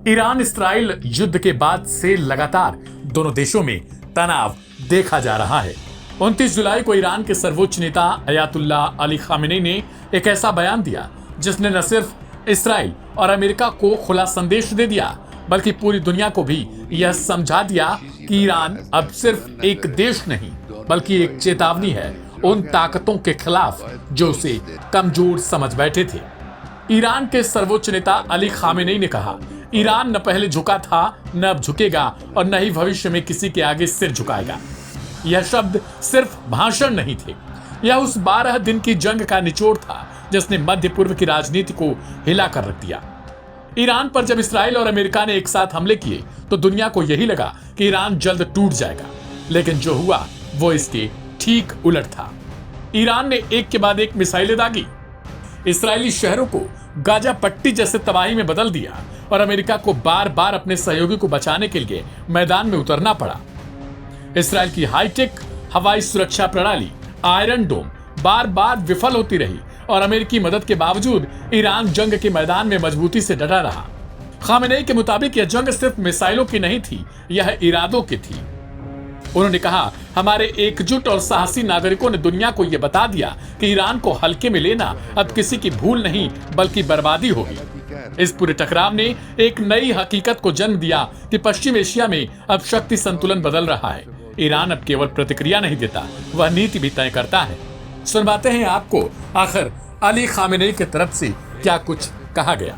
Iran Israel युद्ध के बाद से लगातार दोनों देशों में तनाव देखा जा रहा है। 29 जुलाई को ईरान के सर्वोच्च नेता अयातुल्ला अली खामेनी ने एक ऐसा बयान दिया जिसने न सिर्फ इस्राइल और अमेरिका को खुला संदेश दे दिया बल्कि पूरी दुनिया को भी यह समझा दिया कि ईरान अब सिर्फ एक देश नहीं बल्कि एक चेतावनी है उन ताकतों के खिलाफ जो उसे कमजोर समझ बैठे थे। ईरान के सर्वोच्च नेता अली खामेनी ने कहा, ईरान न पहले झुका था, न अब झुकेगा और न ही भविष्य में किसी के आगे सिर झुकाएगा। यह शब्द सिर्फ भाषण नहीं थे, यह उस 12 दिन की जंग का निचोड़ था जिसने मध्य पूर्व की राजनीति को हिला कर रख दिया। ईरान पर जब इस्राइल और अमेरिका ने एक साथ हमले किए तो दुनिया को यही लगा कि ईरान जल्द टूट जाएगा, लेकिन जो हुआ वो इसके ठीक उलट था। ईरान ने एक के बाद एक मिसाइलें दागी, इस्राएली शहरों को गाजा पट्टी जैसे तबाही में बदल दिया और अमेरिका को बार बार अपने सहयोगी को बचाने के लिए मैदान में उतरना पड़ा। इस्राएल की हाईटेक हवाई सुरक्षा प्रणाली आयरन डोम बार बार विफल होती रही और अमेरिकी मदद के बावजूद ईरान जंग के मैदान में मजबूती से डटा रहा। खामेनेई के मुताबिक यह जंग सिर्फ मिसाइलों की नहीं थी, यह इरादों की थी। उन्होंने कहा, हमारे एकजुट और साहसी नागरिकों ने दुनिया को यह बता दिया कि ईरान को हल्के में लेना अब किसी की भूल नहीं बल्कि बर्बादी होगी। इस पूरे टकराव ने एक नई हकीकत को जन्म दिया कि पश्चिम एशिया में अब शक्ति संतुलन बदल रहा है। ईरान अब केवल प्रतिक्रिया नहीं देता, वह नीति भी तय करता है। सुनवाते हैं आपको आखिर अली खामेनेई की तरफ से क्या कुछ कहा गया।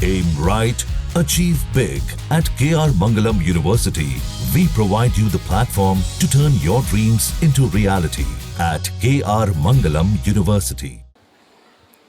Aim right, achieve big. At KR Mangalam University, we provide you the platform to turn your dreams into reality. At KR Mangalam University.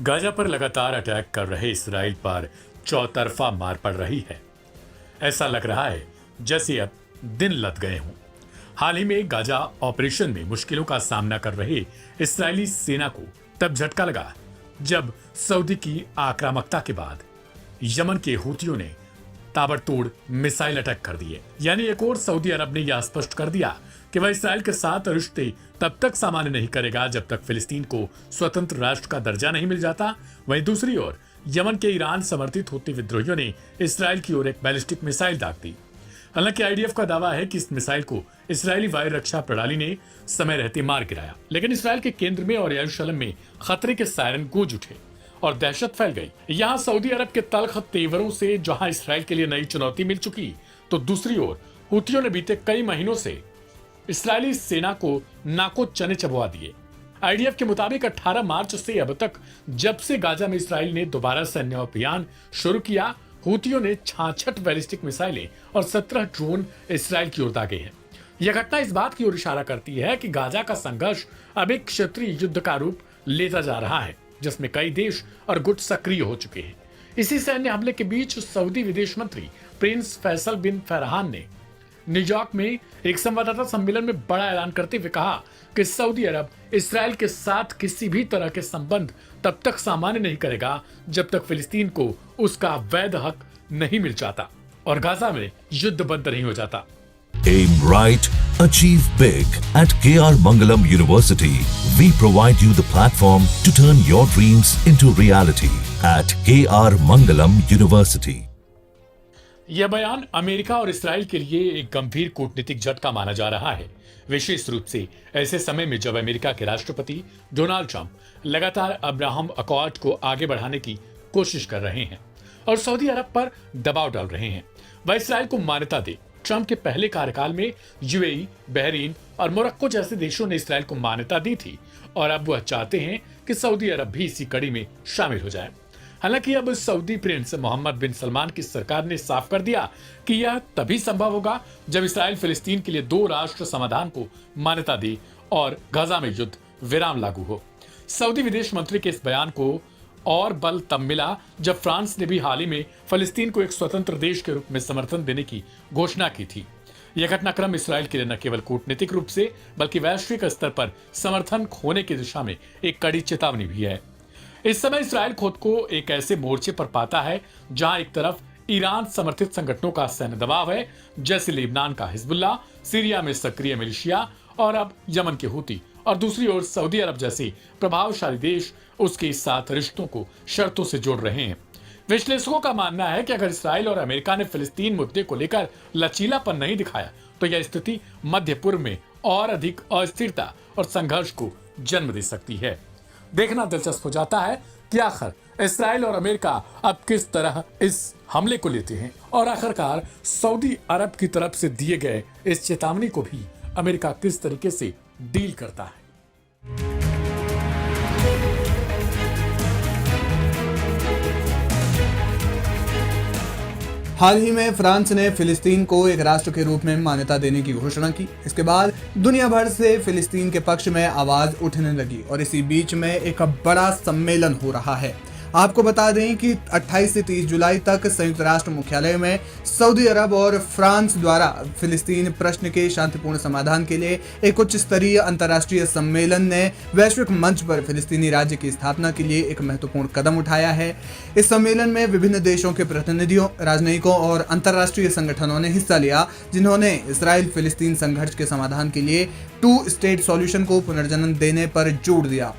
Gaza पर लगातार अटैक कर रहे इस्राइल पर चौतरफा मार पड़ रही है। ऐसा लग रहा है जैसे अब दिन लद गए हों। हाल ही में गाजा ऑपरेशन में मुश्किलों का सामना कर रहे इस्राएली सेना को तब झटका लगा जब सऊदी की आक्रामकता के बाद यमन के हूतियों ने ताबड़तोड़ मिसाइल अटैक कर दिए। यानी एक और सऊदी अरब ने यह स्पष्ट कर दिया कि वह इसराइल के साथ रिश्ते तब तक सामान्य नहीं करेगा जब तक फिलिस्तीन को स्वतंत्र राष्ट्र का दर्जा नहीं मिल जाता। वहीं दूसरी ओर यमन के ईरान समर्थित हूती विद्रोहियों ने इसराइल की ओर एक बैलिस्टिक मिसाइल दाग दी। हालांकि आईडीएफ का दावा है कि इस मिसाइल को इस्राएली वायु रक्षा प्रणाली ने समय रहते मार गिराया, लेकिन इसराइल के केंद्र में और यरूशलेम में खतरे के सायरन गूंज उठे और दहशत फैल गई। यहाँ सऊदी अरब के तल्ख तेवरों से जहां इसराइल के लिए नई चुनौती मिल चुकी, तो दूसरी ओर हूतियों ने बीते कई महीनों से इसराइली सेना को नाको चने चबवा दिए। आईडीएफ के मुताबिक 18 मार्च से अब तक जब से गाजा में इसराइल ने दोबारा सैन्य अभियान शुरू किया, हूतियों ने 66 बैलिस्टिक मिसाइलें और 17 ड्रोन इसराइल की ओर दागे हैं। यह घटना इस बात की ओर इशारा करती है कि गाजा का संघर्ष अब एक क्षेत्रीय युद्ध का रूप लेता जा रहा है, जिसमें कई देश और गुट सक्रिय हो चुके हैं। इसी सैन्य हमले के बीच सऊदी विदेश मंत्री प्रिंस फैसल बिन फरहान ने न्यूयॉर्क में एक संवाददाता सम्मेलन में बड़ा ऐलान करते हुए कहा कि सऊदी अरब इसराइल के साथ किसी भी तरह के संबंध तब तक सामान्य नहीं करेगा जब तक फिलिस्तीन को उसका वैध हक नहीं मिल जाता और गाजा में युद्ध बंद नहीं हो जाता। Aim right, achieve big. At KR Mangalam University, we provide you the platform to turn your dreams into reality. At KR Mangalam University. यह बयान अमेरिका और इसराइल के लिए एक गंभीर कूटनीतिक झटका माना जा रहा है, विशेष रूप से ऐसे समय में जब अमेरिका के राष्ट्रपति डोनाल्ड ट्रंप लगातार अब्राहम अकॉर्ड को आगे बढ़ाने की कोशिश कर रहे हैं और सऊदी अरब पर दबाव डाल रहे हैं वह इसराइल को मान्यता दे। ट्रंप के पहले कार्यकाल में यूएई, बहरीन और मोरक्को जैसे देशों ने इसराइल को मान्यता दी थी और अब वह चाहते हैं कि सऊदी अरब भी इसी कड़ी में शामिल हो जाए। हालांकि अब सऊदी प्रिंस मोहम्मद बिन सलमान की सरकार ने साफ कर दिया कि यह तभी संभव होगा जब इसराइल फिलिस्तीन के लिए 2 राष्ट्र समाधान को मान्यता दे और गाजा में युद्ध विराम लागू हो। सऊदी विदेश मंत्री के इस बयान को और बल तब मिला जब फ्रांस ने भी हाल ही में फिलिस्तीन को एक स्वतंत्र देश के रूप में समर्थन देने की घोषणा की थी। यह घटनाक्रम इसराइल के लिए न केवल कूटनीतिक रूप से बल्कि वैश्विक स्तर पर समर्थन खोने की दिशा में एक कड़ी चेतावनी भी है। इस समय इसराइल खुद को एक ऐसे मोर्चे पर पाता है जहां एक तरफ ईरान समर्थित संगठनों का सैन्य दबाव है, जैसे लेबनान का हिजबुल्लाह, सीरिया में सक्रिय मिलिशिया और अब यमन के हूती, और दूसरी ओर सऊदी अरब जैसे प्रभावशाली देश उसके साथ रिश्तों को शर्तों से जोड़ रहे हैं। विश्लेषकों का मानना है कि अगर इसराइल और अमेरिका ने फिलिस्तीन मुद्दे को लेकर लचीलापन नहीं दिखाया तो यह स्थिति मध्य पूर्व में और अधिक अस्थिरता और संघर्ष को जन्म दे सकती है। देखना दिलचस्प हो जाता है कि आखिर इसराइल और अमेरिका अब किस तरह इस हमले को लेते हैं और आखिरकार सऊदी अरब की तरफ से दिए गए इस चेतावनी को भी अमेरिका किस तरीके से डील करता है। हाल ही में फ्रांस ने फिलिस्तीन को एक राष्ट्र के रूप में मान्यता देने की घोषणा की। इसके बाद दुनिया भर से फिलिस्तीन के पक्ष में आवाज उठने लगी और इसी बीच में एक बड़ा सम्मेलन हो रहा है। आपको बता दें कि 28 से 30 जुलाई तक संयुक्त राष्ट्र मुख्यालय में सऊदी अरब और फ्रांस द्वारा फिलिस्तीन प्रश्न के शांतिपूर्ण समाधान के लिए एक उच्च स्तरीय अंतर्राष्ट्रीय सम्मेलन ने वैश्विक मंच पर फिलिस्तीनी राज्य की स्थापना के लिए एक महत्वपूर्ण कदम उठाया है। इस सम्मेलन में विभिन्न देशों के प्रतिनिधियों, राजनयिकों और अंतर्राष्ट्रीय संगठनों ने हिस्सा लिया, जिन्होंने इसराइल फिलिस्तीन संघर्ष के समाधान के लिए 2 स्टेट सॉल्यूशन को पुनर्जन्म देने पर जोर दिया।